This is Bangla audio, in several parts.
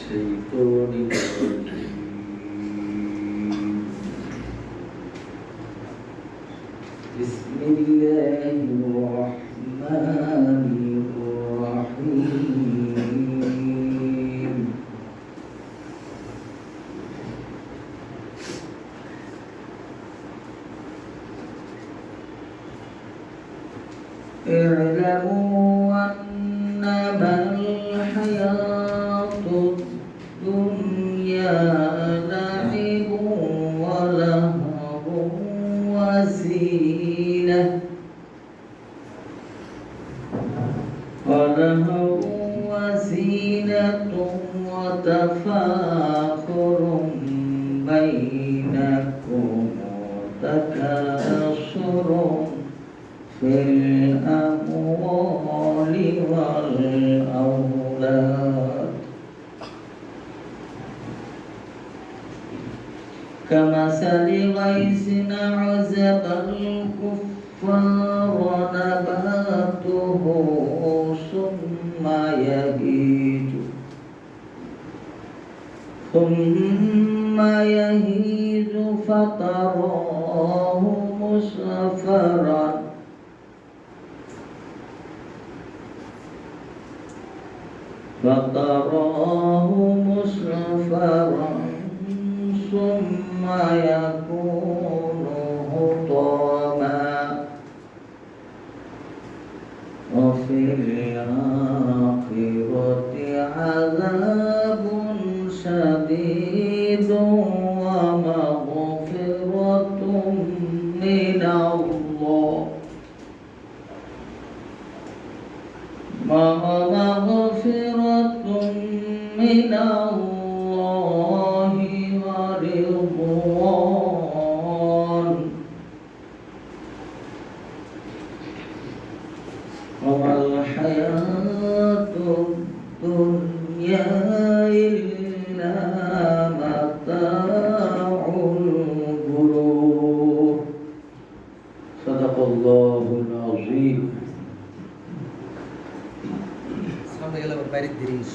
الشيطان الرجيم بسم الله الرحمن الرحيم اعلموا أنما الحياة الدنيا لعب ولهو وزينة وتفاخر بينكم وتكاثر في الأموال والأولاد كمثل غيث أعجب الكفار نباته ثم يهيج فتراه مصفرا ثم يكون حطاما وفي الآخرة عذاب شديد ومغفرة من الله ورضوان وما الحياة الدنيا إلا متاع الغرور صدق الله العظيم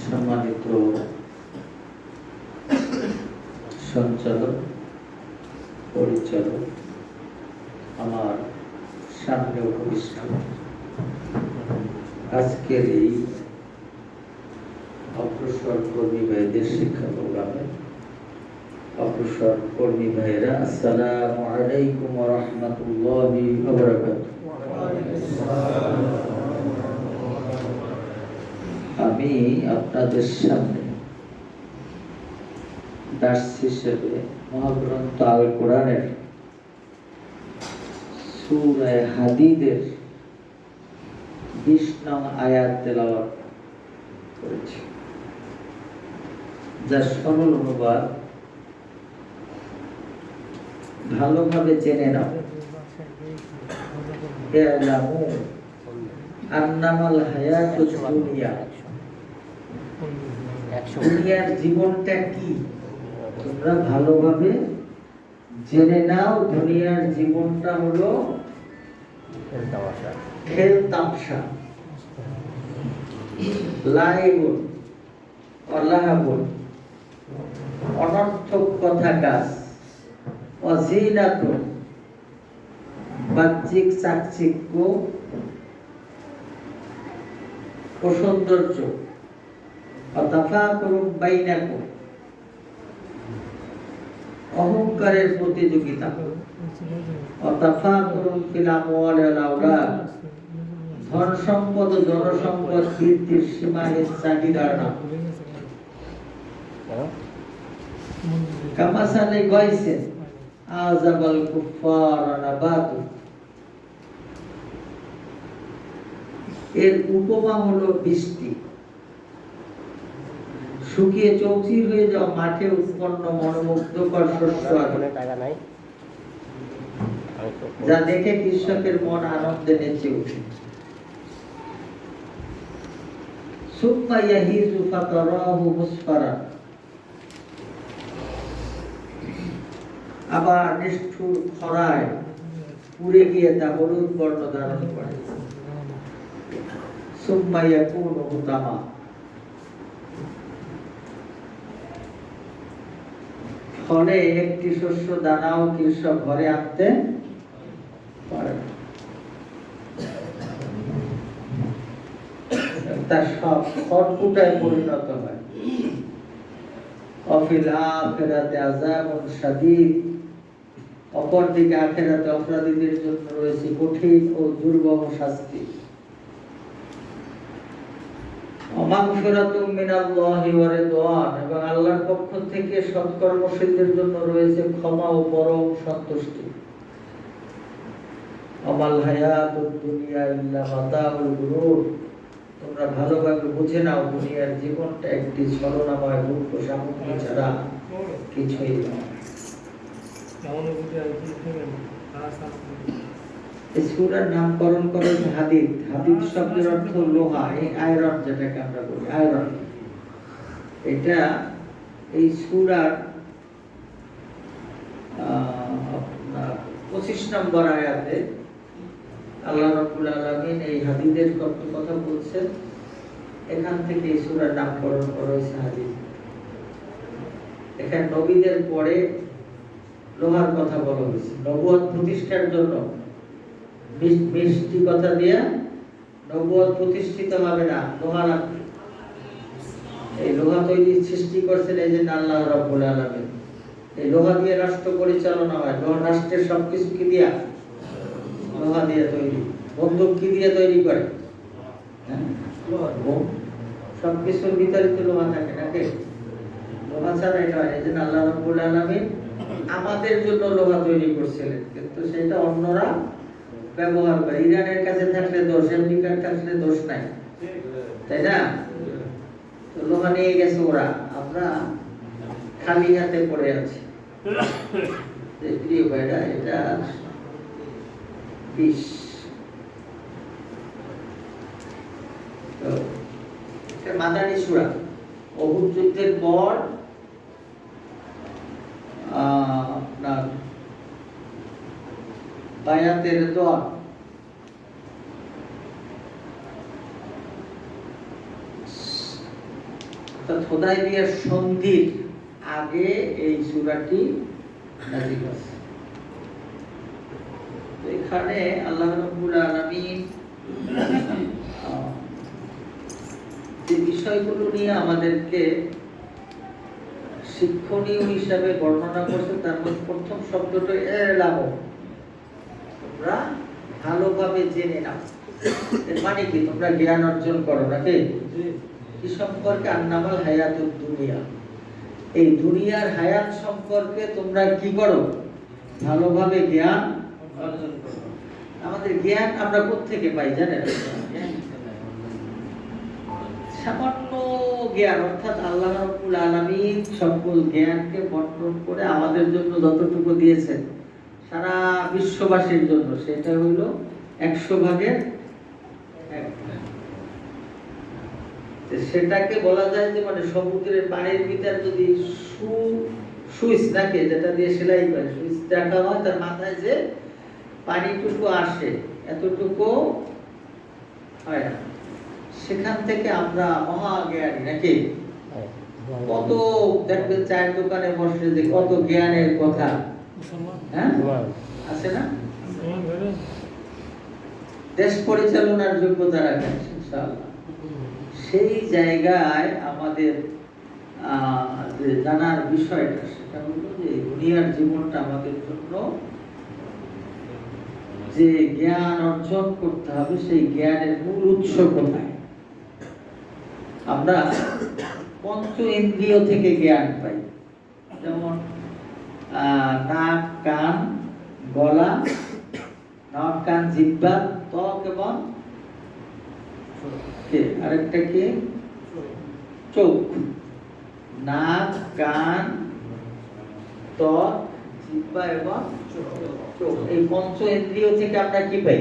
সম্মানিত সঞ্চালক পরিচালক আমার সামনে উপবিষ্ট আজকের এই অগ্রসর কর্মী ভাইদের শিক্ষা প্রোগ্রামে অগ্রসর কর্মী ভাইয়েরা আসসালামু আলাইকুম ওয়া রাহমাতুল্লাহি ওয়া বারাকাতুহু। আমি আপনাদের সামনে দার্স হিসেবে মহাগ্রন্থ আল কোরআনের সূরা হাদীদের 20 নং আয়াত তেলাওয়াত করেছি, যার সরল অনুবাদ ভালোভাবে জেনে নাও। ই'লামু আন্নামাল হায়াতুদ দুনিয়া, দুনিয়ার জীবনটা কি তোমরা ভালোভাবে জেনে নাও। দুনিয়ার জীবনটা হলো খেল তামসা, লাইবুন অলাহাবুন অনর্থক কথা কাজ, অজিনাতুন বাহ্যিক চাকচিক্য ও সৌন্দর্য, অতাফাকুরুম বাইনাকুম অহংকারের প্রতিযোগিতা, অতাফাকুরুম ফিল আমওয়ালি ওয়াল আওলাদ ধন সম্পদ ও জনসম্পদ কীর্তির সীমাহীন চাহিদার, কামাসালে গায়সিন আযাবাল কুফার নাবাতু, এর উপমা হলো বৃষ্টি, শুকিয়ে চৌচির হয়ে যাওয়া মাঠে উৎপন্ন মনোমুগ্ধকর শস্য, যা দেখে কৃষকের মন আনন্দে নেচে ওঠে। সুম্মা ইয়াহিজু ফাতারাহু মুসফারা, আবার নিষ্ঠুর খরায় পুড়ে গিয়ে তা হলুদ বর্ণ ধারণ করে। সুম্মা ইয়াকুনু হুতামা, ফলে একটি শস্য দানাও কৃষক ঘরে আনতে পারে না। তার সব খড়কুটায় পরিণত হয়। অফিল আখিরাতে আযাবুন শাদীদ, অপরদিকে আখিরাতে অপরাধীদের জন্য রয়েছে কঠিন ও দুর্বহ শাস্তি। মাগফিরাতুম মিনাল্লাহি ওয়া রিদওয়ান, এবং আল্লাহর পক্ষ থেকে সৎকর্মশীলদের জন্য রয়েছে ক্ষমা ও পরম সন্তুষ্টি। আমাল হায়াতুদ দুনিয়া ইল্লা মাতাউল গুরুর, তোমরা ভালোভাবে বুঝে নাও দুনিয়ার জীবনটা একটি ছলনাময় মূর্খ সামগ্রী ছাড়া কিছুই নয়। এই সূরার নামকরণ করা হয়েছে হাদিদ। হাদিদ শব্দের অর্থ লোহা, এই আয়রন যেটাকে আমরা বলি আয়রন। এটা এই সূরার 25 নম্বর আয়াতে আল্লাহ রাব্বুল আলামিন এই হাদিদের কথা বলছেন। এখান থেকে এই সূরার নামকরণ করা হয়েছে হাদিদ। এখানে নবীদের পরে লোহার কথা বলা হয়েছে। নবুয়ত প্রতিষ্ঠার জন্য মিষ্টি কথা দিয়ে নবুয়ত প্রতিষ্ঠিত হবে না, লোহা লাগবে। এই লোহা তৈরি সৃষ্টি করছেন এই যে আল্লাহ রাব্বুল আলামিন। এই লোহা দিয়ে রাষ্ট্র পরিচালনা হয়। লোহা রাষ্ট্রের সবকিছু কি দিয়া? লোহা দিয়ে তৈরি। বন্দুক কি দিয়ে তৈরি করে? সবকিছুর ভিতরে তো লোহা থাকে নাকি? লোহা ছাড়া এটা হয়। এই যে আল্লাহ রাব্বুল আলামিন আমাদের জন্য লোহা তৈরি করছিলেন, কিন্তু সেটা অন্যরা ব্যবহার করে। ইরানের কাছে থাকলে দোষ, আমেরিকার কাছে দোষ নাই, তাই না? তো লোহা নিয়ে গেছে ওরা, আমরা খালি হাতে পড়ে আছি। প্রিয় ভাইরা, এটা বিষ। তো এটা মাদানী সূরা। উহুদ যুদ্ধের পর আপনার বায়াতের দোয়া, হুদায়বিয়ার সন্ধির আগে এই সূরাটি নাযিল হয়েছে। এখানে আল্লাহ রাব্বুল আলামিন যে বিষয়গুলো নিয়ে আমাদেরকে শিক্ষণীয় হিসাবে বর্ণনা করছে, তার মধ্যে প্রথম শব্দটা এলাম, তোমরা ভালোভাবে জেনে নাও। এর মানে কি? তোমরা জ্ঞান অর্জন করো নাকি? কি সম্পর্কে? আন্নামাল হায়াতুদ দুনিয়া, এই দুনিয়ার হায়াত সম্পর্কে তোমরা কি করো? ভালোভাবে জ্ঞান অর্জন করো। আমাদের জ্ঞান আমরা কোত্থেকে পাই জানেন? সামান্য জ্ঞান, অর্থাৎ আল্লাহ রাব্বুল আলামিন সকল জ্ঞানকে বন্টন করে আমাদের জন্য যতটুকু দিয়েছেন সারা বিশ্ববাসীর জন্য, সেটা হইল 100 ভাগের 1 ভাগ। সেটাকে বলা যায় যে মানে সমুদ্রের পানির ভিতর যদি সুইচ থাকে, যেটা দিয়ে সেলাই করে সুইচ দেখা হয়, তার মাথায় যে পানিটুকু আসে এতটুকু হয় না। সেখান থেকে আমরা মহাজ্ঞানী নাকি? কত দেখবেন চায়ের দোকানে বসে যে কত জ্ঞানের কথা, হ্যাঁ আছে না? দেশ পরিচালনার যোগ্যতা রাখেন ইনশাআল্লাহ। সেই জায়গায় আমাদের যে জানার বিষয়টা, সেটা হলো যে দুনিয়ার জীবনটা আমাদের জন্য যে জ্ঞান অর্জন করতে হবে, সেই জ্ঞানের মূল উৎস কোথায়? আমরা পঞ্চ ইন্দ্রিয় থেকে জ্ঞান পাই, যেমন নাক, কান, গলা, নাক, কান, জিহ্বা, ত্বক এবং আরেকটা কি? চোখ। নাক, কান, ত্বক, জিহ্বা এবং চোখ। এই পঞ্চ ইন্দ্রিয় থেকে আমরা কি পাই?